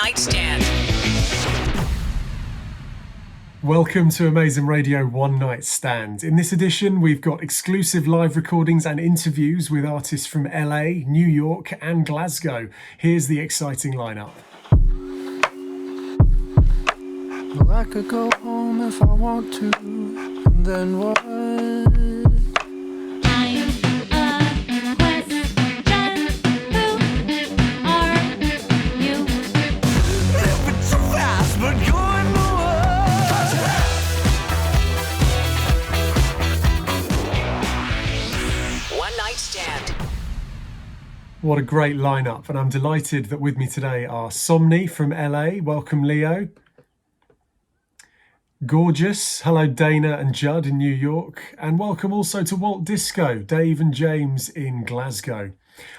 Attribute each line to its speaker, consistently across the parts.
Speaker 1: Night Stand.
Speaker 2: Welcome to Amazing Radio One Night Stand. In this edition, we've got exclusive live recordings and interviews with artists from LA, New York, and Glasgow. Here's the exciting lineup.
Speaker 3: Well, I could go home if I want to, and then what?
Speaker 2: What a great lineup, and I'm delighted that with me today are Somni from LA. Welcome, Leo. Gorgeous. Hello, Dana and Judd in New York. And welcome also to Walt Disco, Dave and James in Glasgow.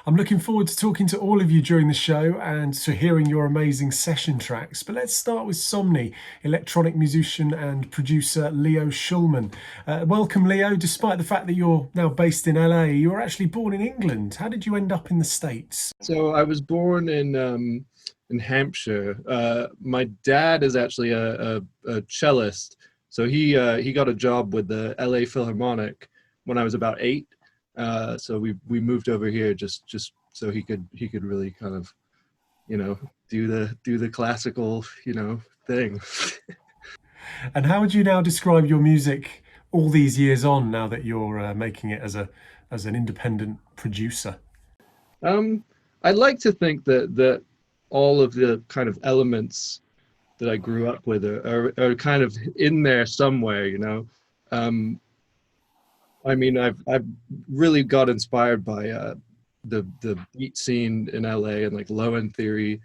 Speaker 2: I'm looking forward to talking to all of you during the show and to hearing your amazing session tracks. But let's start with Somni, electronic musician and producer Leo Schulman. Welcome, Leo. Despite the fact that you're now based in LA, you were actually born in England. How did you end up in the States?
Speaker 4: So I was born in Hampshire. My dad is actually a cellist. So he got a job with the LA Philharmonic when I was about 8. So we moved over here just so he could really kind of, do the classical, thing.
Speaker 2: And how would you now describe your music all these years on, now that you're making it as an independent producer?
Speaker 4: I'd like to think that all of the kind of elements that I grew up with are kind of in there somewhere, I mean, I've really got inspired by the beat scene in LA and like Low End Theory,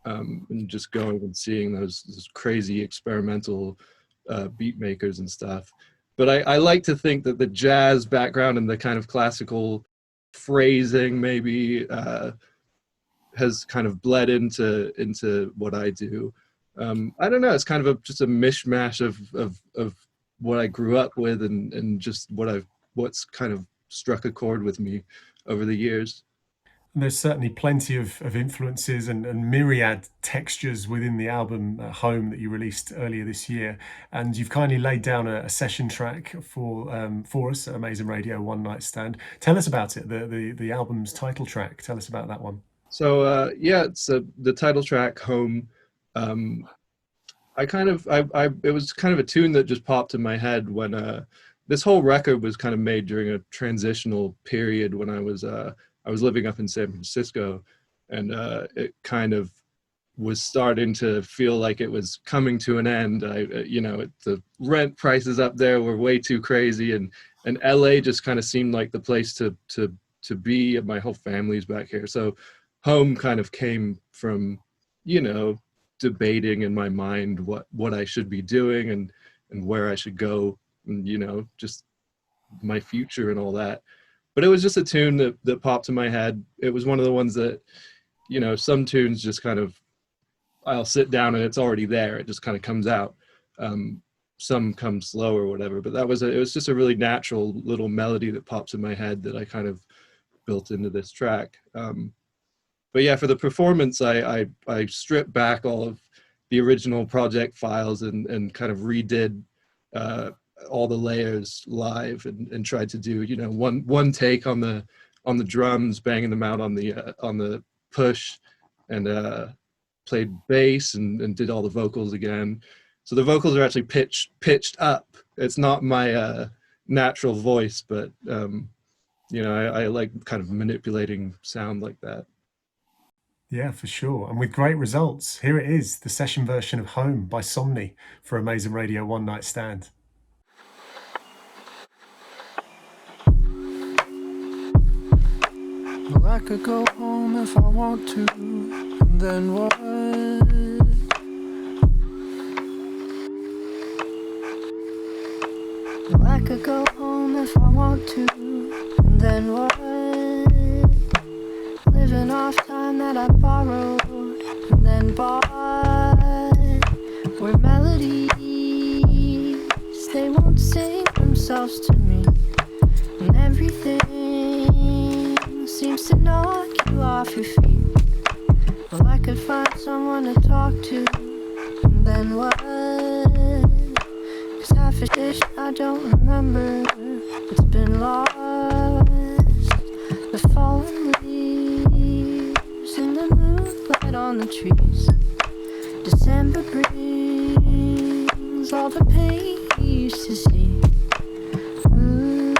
Speaker 4: and just going and seeing those crazy experimental beat makers and stuff. But I like to think that the jazz background and the kind of classical phrasing maybe has kind of bled into what I do. I don't know. It's kind of just a mishmash of what I grew up with and just what's kind of struck a chord with me over the years.
Speaker 2: And there's certainly plenty of influences and myriad textures within the album Home that you released earlier this year. And you've kindly laid down a session track for us at Amazing Radio One Night Stand. Tell us about it, the album's title track. Tell us about that one.
Speaker 4: So it's the title track, Home. It was kind of a tune that just popped in my head when this whole record was kind of made during a transitional period when I was living up in San Francisco, and it kind of was starting to feel like it was coming to an end. The rent prices up there were way too crazy, and LA just kind of seemed like the place to be. My whole family's back here, so Home kind of came from debating in my mind what I should be doing and where I should go, and just my future and all that. But it was just a tune that popped in my head. It was one of the ones that, some tunes just kind of, I'll sit down and it's already there. It just kind of comes out. Some come slow or whatever, but it was just a really natural little melody that pops in my head that I kind of built into this track. But yeah, for the performance, I stripped back all of the original project files and kind of redid all the layers live and tried to do one take on the drums, banging them out on the push, and played bass and did all the vocals again. So the vocals are actually pitched up. It's not my natural voice, but I like kind of manipulating sound like that.
Speaker 2: Yeah, for sure. And with great results. Here it is, the session version of Home by Somni for Amazing Radio One Night Stand.
Speaker 3: Well, I could go home if I want to, and then what? Well, I could go home if I want to, and then what? Living off time that I borrowed and then bought, where melodies, they won't sing themselves to me, and everything seems to knock you off your feet. Well, I could find someone to talk talk to, and then what? 'Cause half a dish I don't remember, it's been lost. The fallen leaves and the moonlight on the trees. December brings all the pain you used to see. Ooh,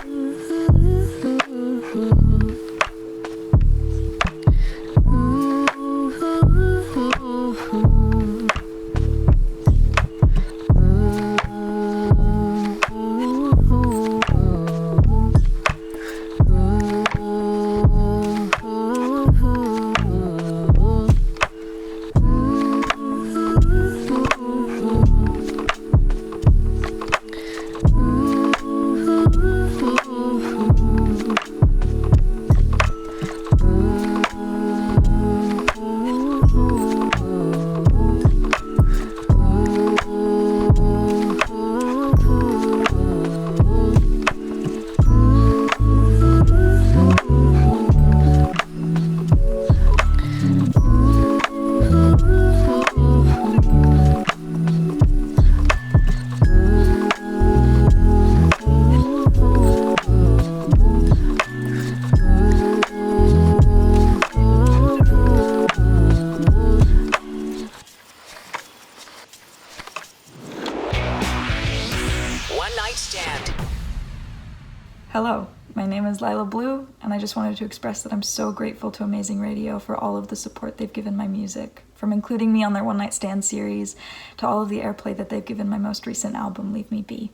Speaker 1: Hello, my name is Lila Blue, and I just wanted to express that I'm so grateful to Amazing Radio for all of the support they've given my music, from including me on their One Night Stand series, to all of the airplay that they've given my most recent album, Leave Me Be.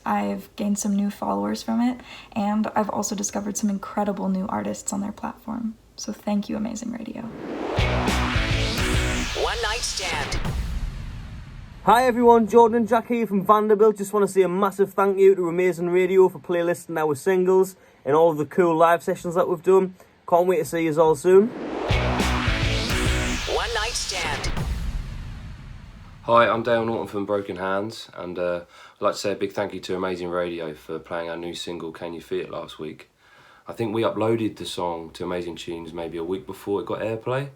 Speaker 1: I've gained some new followers from it, and I've also discovered some incredible new artists on their platform. So thank you, Amazing Radio.
Speaker 5: One Night Stand.
Speaker 6: Hi everyone, Jordan and Jack here from Vanderbilt. Just want to say a massive thank you to Amazing Radio for playlisting our singles and all of the cool live sessions that we've done. Can't wait to see you all soon.
Speaker 5: One Night Stand.
Speaker 7: Hi, I'm Dale Norton from Broken Hands, and I'd like to say a big thank you to Amazing Radio for playing our new single Can You Feel It last week. I think we uploaded the song to Amazing Tunes maybe a week before it got airplay,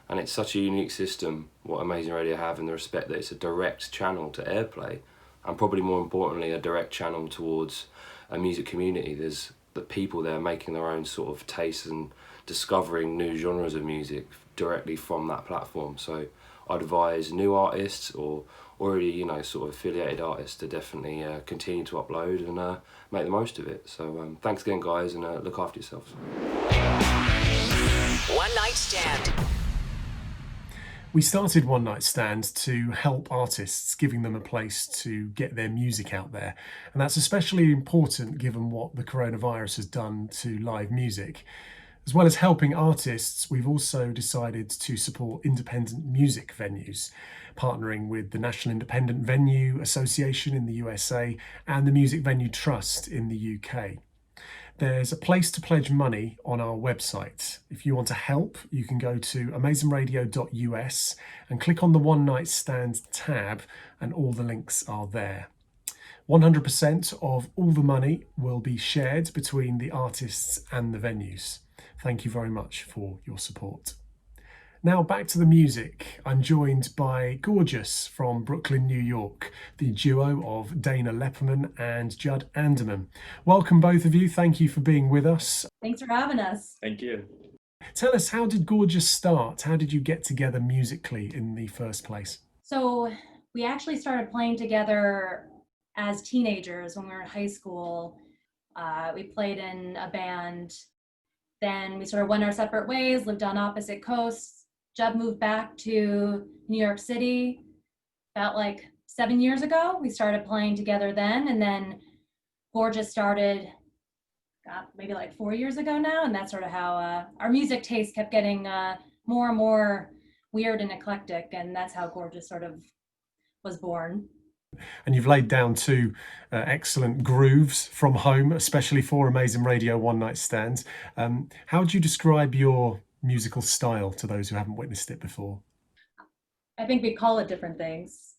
Speaker 7: and it's such a unique system what Amazing Radio have in the respect that it's a direct channel to airplay, and probably more importantly a direct channel towards a music community. There's the people there making their own sort of tastes and discovering new genres of music directly from that platform. So I'd advise new artists or already sort of affiliated artists to definitely continue to upload and make the most of it. So thanks again guys, and look after yourselves.
Speaker 5: One Night Stand.
Speaker 2: We started One Night Stand to help artists, giving them a place to get their music out there. And that's especially important given what the coronavirus has done to live music. As well as helping artists, we've also decided to support independent music venues, partnering with the National Independent Venue Association in the USA and the Music Venue Trust in the UK. There's a place to pledge money on our website. If you want to help, you can go to amazingradio.us and click on the One Night Stand tab, and all the links are there. 100% of all the money will be shared between the artists and the venues. Thank you very much for your support. Now back to the music. I'm joined by Gorgeous from Brooklyn, New York, the duo of Dana Lepperman and Judd Anderman. Welcome both of you. Thank you for being with us.
Speaker 8: Thanks for having us.
Speaker 4: Thank you.
Speaker 2: Tell us, how did Gorgeous start? How did you get together musically in the first place?
Speaker 8: So we actually started playing together as teenagers when we were in high school. We played in a band. Then we sort of went our separate ways, lived on opposite coasts. Judd moved back to New York City about like 7 years ago. We started playing together then, and then Gorgeous started maybe like 4 years ago now, and that's sort of how our music taste kept getting more and more weird and eclectic, and that's how Gorgeous sort of was born.
Speaker 2: And you've laid down two excellent grooves from home, especially for Amazing Radio One Night Stands. How would you describe your musical style to those who haven't witnessed it before?
Speaker 8: I think we call it different things.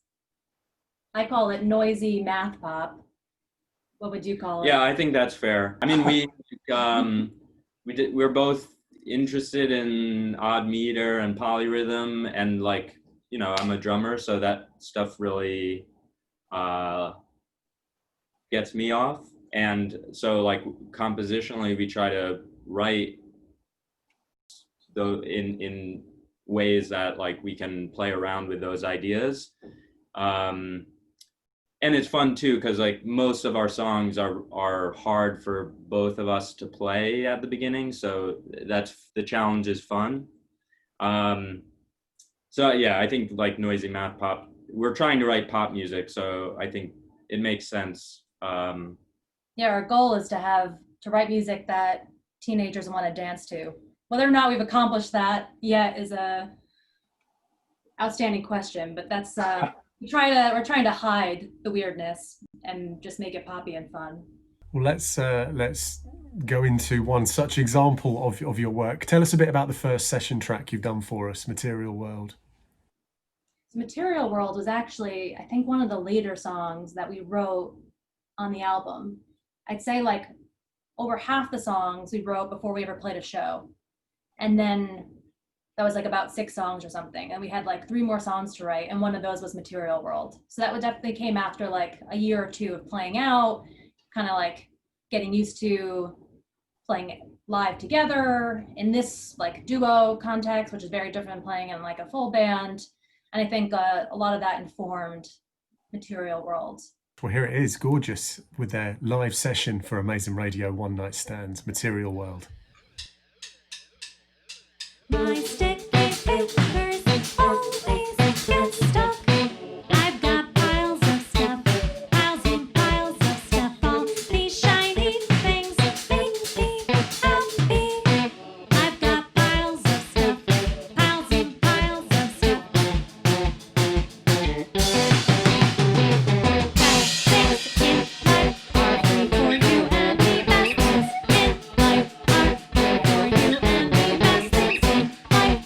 Speaker 8: I call it noisy math pop. What would you call it?
Speaker 9: Yeah, I think that's fair. I mean, we're both interested in odd meter and polyrhythm and like I'm a drummer, so that stuff really gets me off. And so like compositionally, we try to write in ways that like we can play around with those ideas. And it's fun too, because like most of our songs are hard for both of us to play at the beginning, so that's the challenge is fun. So yeah, I think like noisy math pop, we're trying to write pop music, so I think it makes sense.
Speaker 8: Yeah, our goal is to write music that teenagers want to dance to. Whether or not we've accomplished that yet is a outstanding question, but that's we're trying to hide the weirdness and just make it poppy and fun.
Speaker 2: Well, let's go into one such example of your work. Tell us a bit about the first session track you've done for us, Material World.
Speaker 8: Material World was actually, I think, one of the later songs that we wrote on the album. I'd say like over half the songs we wrote before we ever played a show. And then that was like about 6 songs or something. And we had like 3 more songs to write. And one of those was Material World. So that would definitely came after like a year or 2 of playing out, kind of like getting used to playing live together in this like duo context, which is very different than playing in like a full band. And I think a lot of that informed Material World.
Speaker 2: Well, here it is, gorgeous, with their live session for Amazing Radio One Night Stand, Material World.
Speaker 3: My stick fingers always get stuck. I've got piles of stuff, piles and piles of stuff. All these shiny things make me happy. I've got piles of stuff, piles and piles of stuff. Best things in life are free for you and me. Best things in life are free for you and me. Best things in life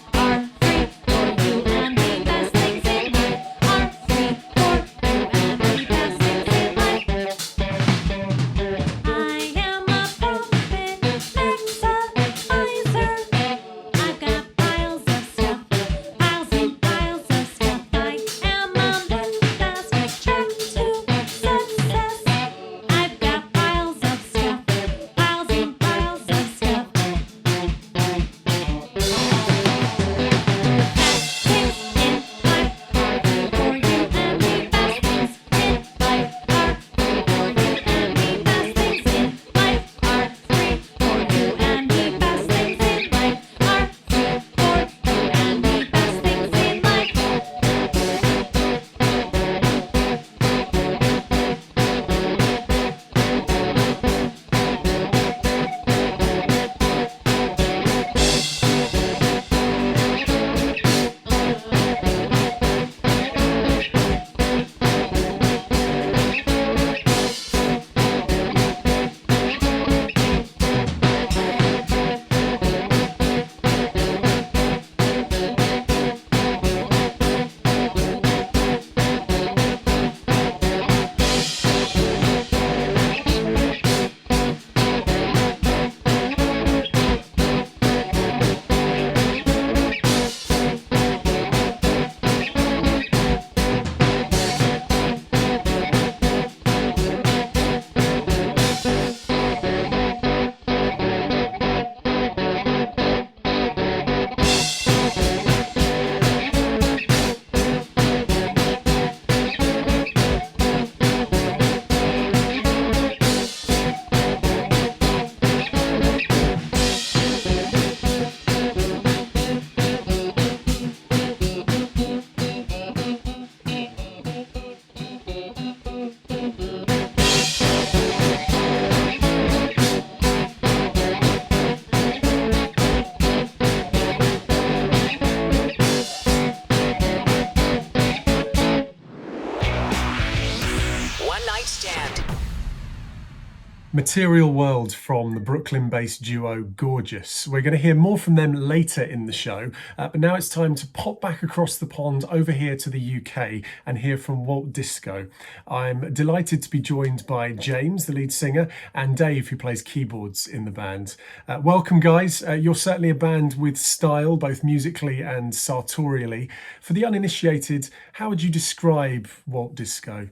Speaker 2: Material World from the Brooklyn-based duo Gorgeous. We're going to hear more from them later in the show, but now it's time to pop back across the pond over here to the UK and hear from Walt Disco. I'm delighted to be joined by James, the lead singer, and Dave, who plays keyboards in the band. Welcome, guys. You're certainly a band with style, both musically and sartorially. For the uninitiated, how would you describe Walt Disco?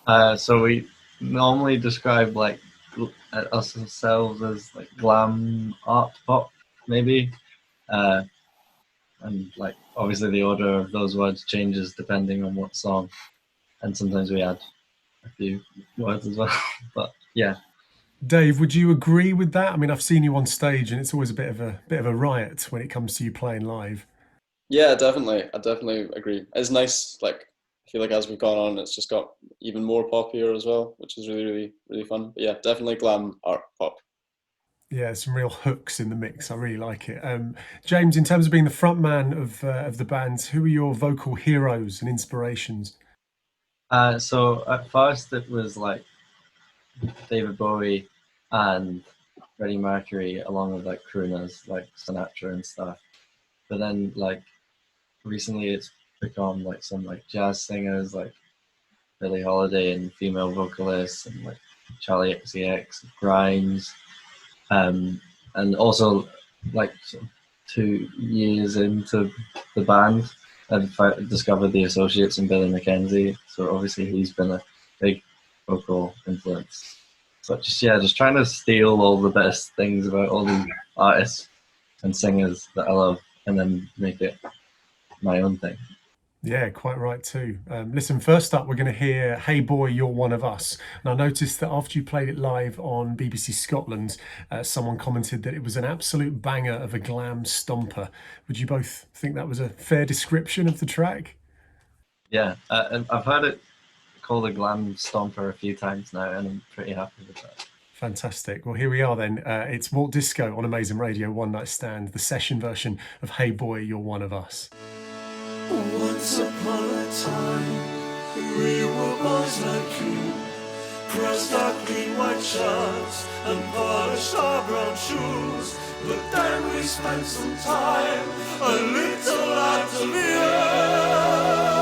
Speaker 10: So we normally describe like us ourselves as like glam art pop, maybe, and like obviously the order of those words changes depending on what song, and sometimes we add a few words as well. But yeah.
Speaker 2: Dave, would you agree with that? I mean, I've seen you on stage, and it's always a bit of a riot when it comes to you playing live.
Speaker 11: Yeah, definitely. I definitely agree. It's nice. Like, I feel like as we've gone on, it's just got even more poppier as well, which is really, really, really fun. But yeah, definitely glam art pop.
Speaker 2: Yeah, some real hooks in the mix. I really like it. James, in terms of being the front man of the band, who are your vocal heroes and inspirations?
Speaker 10: So at first it was like David Bowie and Freddie Mercury, along with like crooners like Sinatra and stuff. But then like recently it's become like some like jazz singers like Billie Holiday and female vocalists and like Charlie XCX, Grimes, and also like 2 years into the band I've discovered the Associates and Billy McKenzie. So obviously he's been a big vocal influence. So just trying to steal all the best things about all the artists and singers that I love and then make it my own thing.
Speaker 2: Yeah, quite right too. Listen, first up, we're going to hear Hey Boy, You're One of Us. And I noticed that after you played it live on BBC Scotland, someone commented that it was an absolute banger of a glam stomper. Would you both think that was a fair description of the track?
Speaker 10: Yeah, and I've heard it called a glam stomper a few times now, and I'm pretty happy with that.
Speaker 2: Fantastic. Well, here we are then. It's Walt Disco on Amazing Radio, One Night Stand, the session version of Hey Boy, You're One of Us.
Speaker 12: Once upon a time, we were boys like you, pressed our clean white shirts and polished our brown shoes. But then we spent some time a little out of here.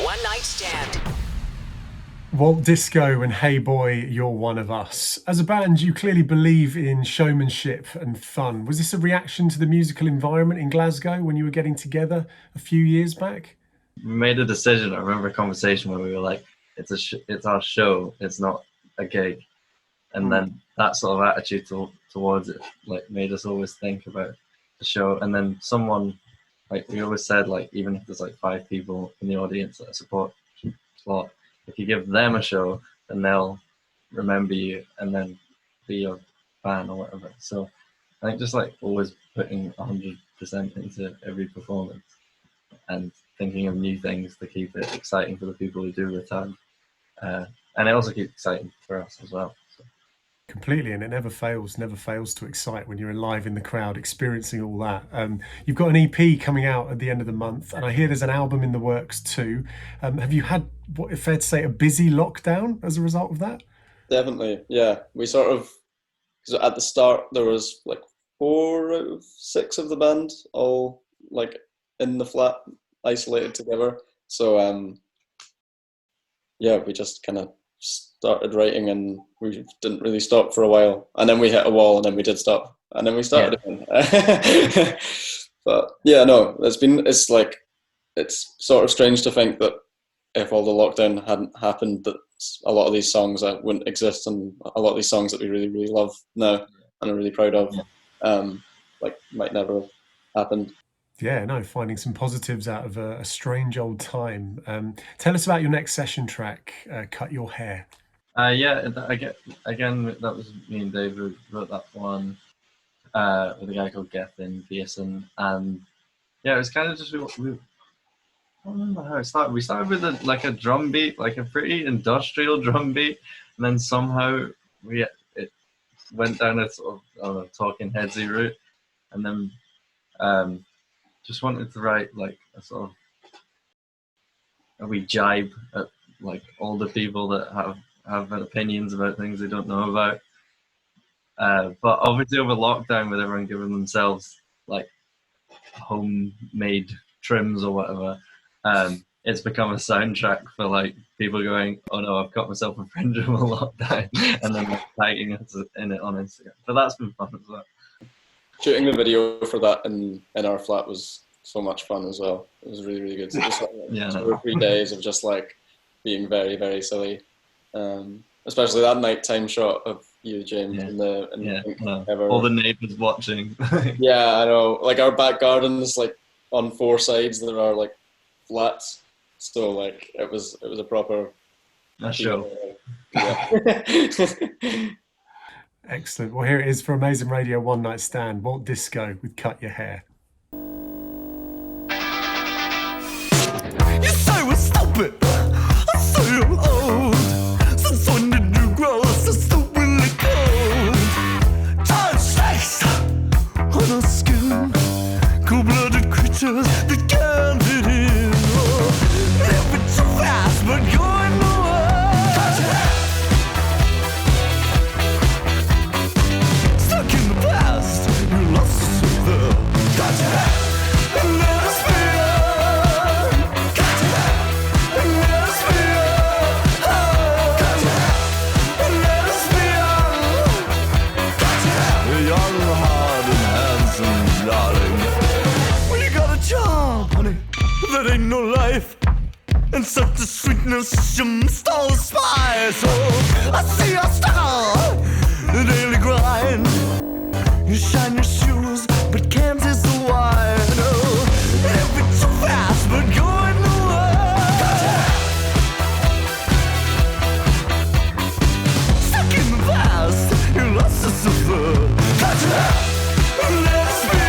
Speaker 5: One Night Stand.
Speaker 2: Walt Disco and Hey Boy, You're One of Us. As a band, you clearly believe in showmanship and fun. Was this a reaction to the musical environment in Glasgow when you were getting together a few years back?
Speaker 10: We made a decision. I remember a conversation where we were like, it's our show, it's not a gig. And then that sort of attitude towards it like made us always think about the show. And then someone, like we always said, like even if there's like 5 people in the audience that support slot, if you give them a show, then they'll remember you and then be your fan or whatever. So I think just like always putting 100% into every performance and thinking of new things to keep it exciting for the people who do return. And it also keeps exciting for us as well. So.
Speaker 2: Completely, and it never fails to excite when you're live in the crowd experiencing all that. You've got an EP coming out at the end of the month, and I hear there's an album in the works too. Have you had, what fair to say, a busy lockdown as a result of that?
Speaker 11: Definitely, yeah. We sort of, because at the start there was like 4 out of 6 of the band all like in the flat, isolated together. So yeah, we just kind of started writing and we didn't really stop for a while, and then we hit a wall and then we did stop and then we started again. But yeah, no, it's sort of strange to think that if all the lockdown hadn't happened, that a lot of these songs wouldn't exist, and a lot of these songs that we really, really love now and are really proud of might never have happened.
Speaker 2: Yeah, no, finding some positives out of a strange old time. Tell us about your next session track, Cut Your Hair.
Speaker 10: Again, that was me and Dave who wrote that one with a guy called Gethin Pearson. And yeah, it was kind of just, I don't remember how it started. We started with a drum beat, like a pretty industrial drum beat. And then somehow it went down a sort of Talking Headsy route. And then just wanted to write like a sort of a wee jibe at like all the people that have opinions about things they don't know about. But obviously over lockdown, with everyone giving themselves like homemade trims or whatever, it's become a soundtrack for like people going, oh no, I've got myself a fringe of a lockdown, and then tagging us in it on Instagram. But that's been fun as well.
Speaker 11: Shooting the video for that in our flat was so much fun as well. It was really, really good. So just like 2 or 3 days of just like being very, very silly. Especially that nighttime shot of you, James,
Speaker 10: all the neighbours watching.
Speaker 11: Yeah, I know. Like our back garden is like on 4 sides there are like flats, so like it was a proper
Speaker 10: show.
Speaker 11: Yeah.
Speaker 2: Excellent. Well, here it is for Amazing Radio One Night Stand, Walt Disco with Cut Your Hair.
Speaker 12: You say we're stupid, I say you're old. Since when did you grow so stupidly cold? Tired snakes on our skin, cold-blooded creatures that can't fit in. Oh, living too fast, but going nowhere. Stuck in the past, you lost yourself there. And let us be. That ain't no life, and such a sweetness you must all aspire. So I see a star, the daily grind. You shine your shoes, but can't taste the wine. Oh, living too fast, but going nowhere. Stuck in the past, you lost yourself. Let us be.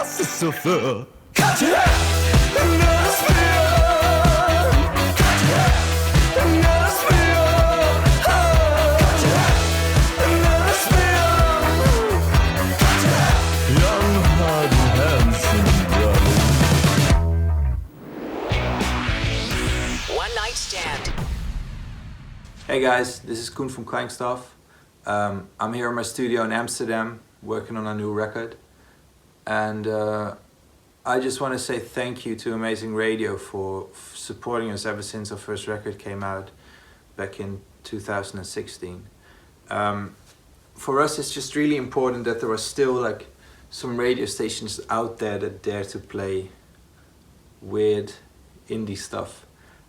Speaker 12: das ist so für
Speaker 5: One night stand.
Speaker 13: Hey guys, this is Koen from Kleinstaf. I'm here in my studio in Amsterdam working on a new record. And I just want to say thank you to Amazing Radio for supporting us ever since our first record came out back in 2016. For us, it's just really important that there are still like some radio stations out there that dare to play weird indie stuff.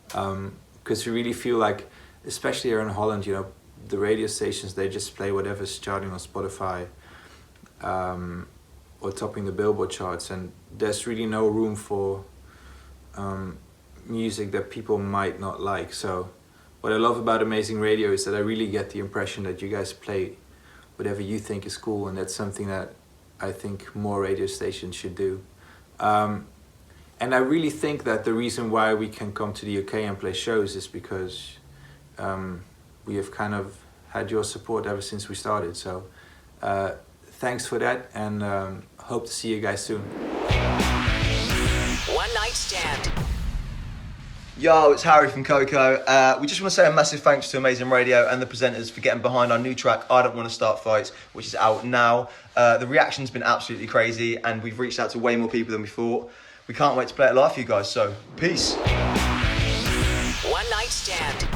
Speaker 13: Because we really feel like, especially here in Holland, you know, the radio stations, they just play whatever's charting on Spotify or topping the Billboard charts, and there's really no room for music that people might not like. So what I love about Amazing Radio is that I really get the impression that you guys play whatever you think is cool, and that's something that I think more radio stations should do. And I really think that the reason why we can come to the UK and play shows is because we have kind of had your support ever since we started. So thanks for that, and hope to see you guys soon.
Speaker 5: One night stand.
Speaker 14: Yo, it's Harry from Coco. We just want to say a massive thanks to Amazing Radio and the presenters for getting behind our new track, I Don't Want to Start Fights, which is out now. The reaction's been absolutely crazy, and we've reached out to way more people than we thought. We can't wait to play it live for you guys, so peace.
Speaker 5: One night stand.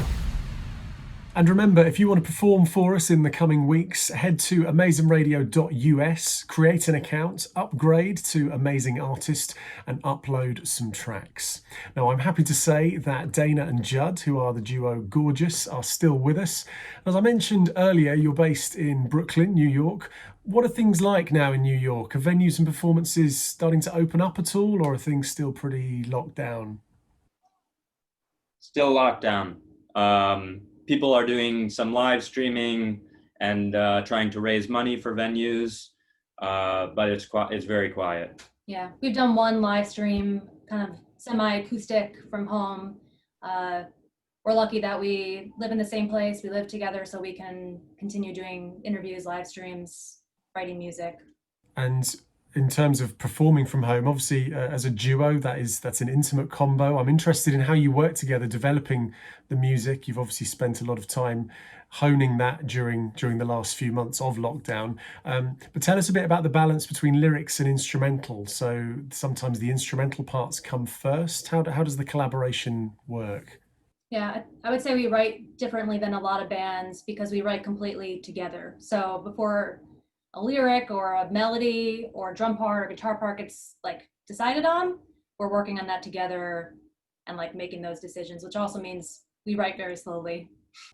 Speaker 2: And remember, if you want to perform for us in the coming weeks, head to amazingradio.us, create an account, upgrade to Amazing Artist, and upload some tracks. Now, I'm happy to say that Dana and Judd, who are the duo Gorgeous, are still with us. As I mentioned earlier, you're based in Brooklyn, New York. What are things like now in New York? Are venues and performances starting to open up at all, or are things still pretty locked down?
Speaker 9: Still locked down. People are doing some live streaming and trying to raise money for venues, but it's very quiet.
Speaker 8: Yeah, we've done one live stream, kind of semi-acoustic from home. We're lucky that we live in the same place, we live together, so we can continue doing interviews, live streams, writing music.
Speaker 2: And in terms of performing from home, obviously as a duo, that's an intimate combo. I'm interested in how you work together, developing the music. You've obviously spent a lot of time honing that during the last few months of lockdown. But tell us a bit about the balance between lyrics and instrumental. So sometimes the instrumental parts come first. How does the collaboration work?
Speaker 8: Yeah, I would say we write differently than a lot of bands because we write completely together. So before a lyric or a melody or drum part or guitar part gets like decided on, we're working on that together and like making those decisions, which also means we write very slowly.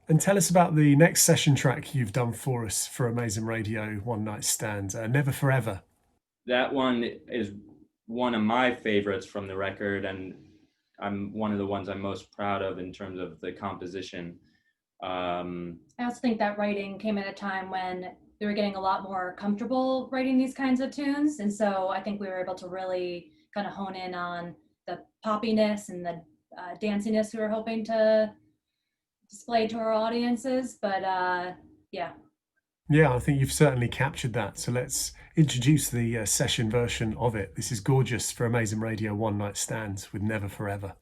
Speaker 2: And tell us about the next session track you've done for us for Amazing Radio, One Night Stand, Never Forever.
Speaker 9: That one is one of my favorites from the record, and I'm one of the ones I'm most proud of in terms of the composition.
Speaker 8: I also think that writing came at a time when we were getting a lot more comfortable writing these kinds of tunes. And so I think we were able to really kind of hone in on the poppiness and the danciness we were hoping to display to our audiences. But yeah.
Speaker 2: Yeah, I think you've certainly captured that. So let's introduce the session version of it. This is Gorgeous for Amazing Radio, One Night Stand with Never Forever.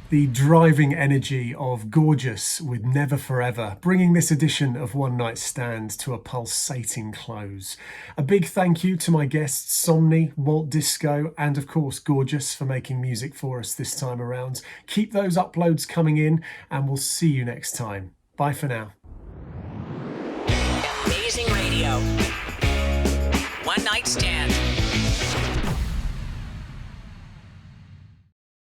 Speaker 2: The driving energy of Gorgeous with Never Forever, bringing this edition of One Night Stand to a pulsating close. A big thank you to my guests Somni, Walt Disco, and of course Gorgeous for making music for us this time around. Keep those uploads coming in, and we'll see you next time. Bye for now.
Speaker 5: Amazing Radio. One Night Stand.